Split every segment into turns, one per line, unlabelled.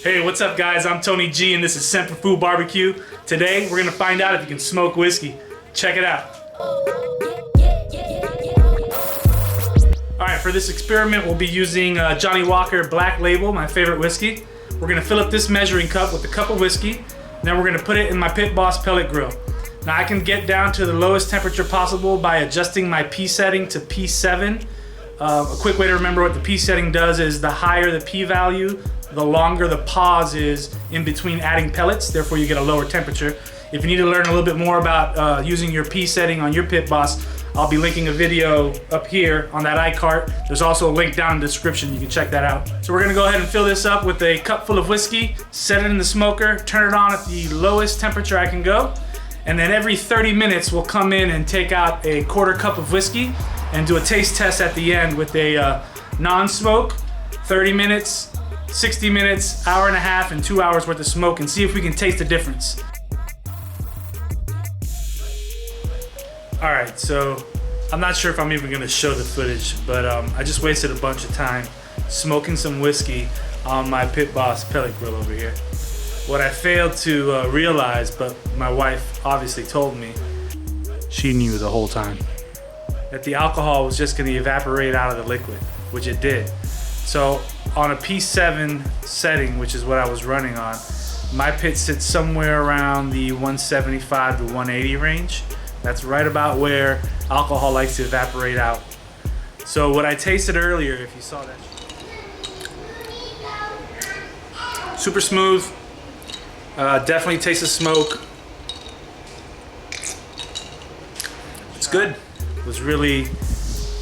Hey, what's up guys? I'm Tony G and this is Semper Fu Barbecue. Today we're gonna find out if you can smoke whiskey. Check it out. Alright, for this experiment we'll be using Johnny Walker Black Label, my favorite whiskey. We're gonna fill up this measuring cup with a cup of whiskey, and then we're gonna put it in my Pit Boss pellet grill. Now I can get down to the lowest temperature possible by adjusting my P setting to P7. A quick way to remember what the P setting does is the higher the P value, the longer the pause is in between adding pellets, therefore you get a lower temperature. If you need to learn a little bit more about using your P setting on your Pit Boss, I'll be linking a video up here on that iCart. There's also a link down in the description, you can check that out. So we're gonna go ahead and fill this up with a cup full of whiskey, set it in the smoker, turn it on at the lowest temperature I can go, and then every 30 minutes we'll come in and take out a quarter cup of whiskey and do a taste test at the end with a non-smoke, 30 minutes, 60 minutes, hour and a half, and 2 hours worth of smoke, and see if we can taste the difference. All right, so I'm not sure if I'm even gonna show the footage, but I just wasted a bunch of time smoking some whiskey on my Pit Boss pellet grill over here. What I failed to realize, but my wife obviously told me, she knew the whole time, that the alcohol was just gonna evaporate out of the liquid, which it did. So on a P7 setting, which is what I was running on, my pit sits somewhere around the 175 to 180 range. That's right about where alcohol likes to evaporate out. So what I tasted earlier, if you saw that, super smooth, definitely tastes the smoke. It's good. It was really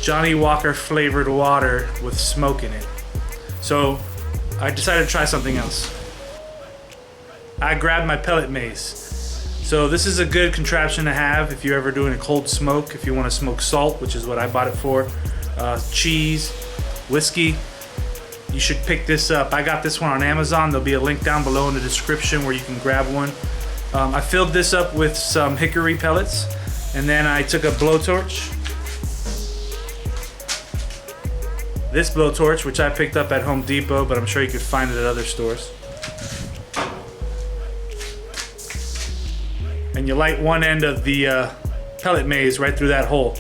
Johnny Walker flavored water with smoke in it. So I decided to try something else. I grabbed my pellet mace. So this is a good contraption to have if you're ever doing a cold smoke, if you want to smoke salt, which is what I bought it for, cheese, whiskey. You should pick this up. I got this one on Amazon. There'll be a link down below in the description where you can grab one. I filled this up with some hickory pellets, and then I took a blowtorch. This blowtorch, which I picked up at Home Depot, but I'm sure you could find it at other stores. And you light one end of the pellet maze right through that hole.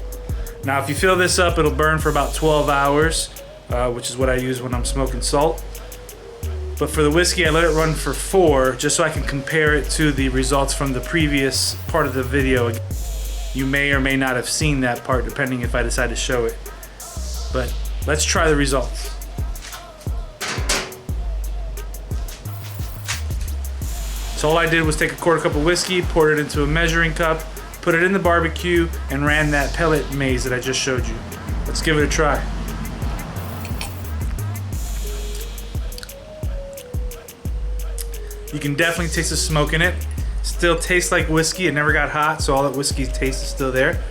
Now if you fill this up, it'll burn for about 12 hours, which is what I use when I'm smoking salt. But for the whiskey, I let it run for 4, just so I can compare it to the results from the previous part of the video. You may or may not have seen that part, depending if I decide to show it. But let's try the results. So all I did was take a quarter cup of whiskey, poured it into a measuring cup, put it in the barbecue, and ran that pellet maze that I just showed you. Let's give it a try. You can definitely taste the smoke in it. Still tastes like whiskey. It never got hot, so all that whiskey taste is still there.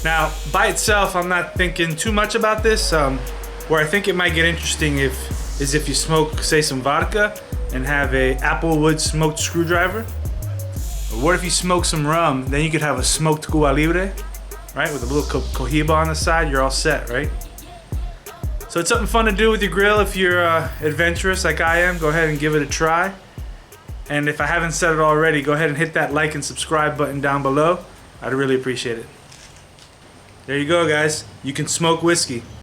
Now, by itself, I'm not thinking too much about this. Where I think it might get interesting is if you smoke, say, some vodka and have a applewood smoked screwdriver. Or what if you smoke some rum, then you could have a smoked Cuba Libre, right? With a little cohiba on the side, you're all set, right? So it's something fun to do with your grill if you're adventurous like I am. Go ahead and give it a try. And if I haven't said it already, go ahead and hit that like and subscribe button down below. I'd really appreciate it. There you go, guys. You can smoke whiskey.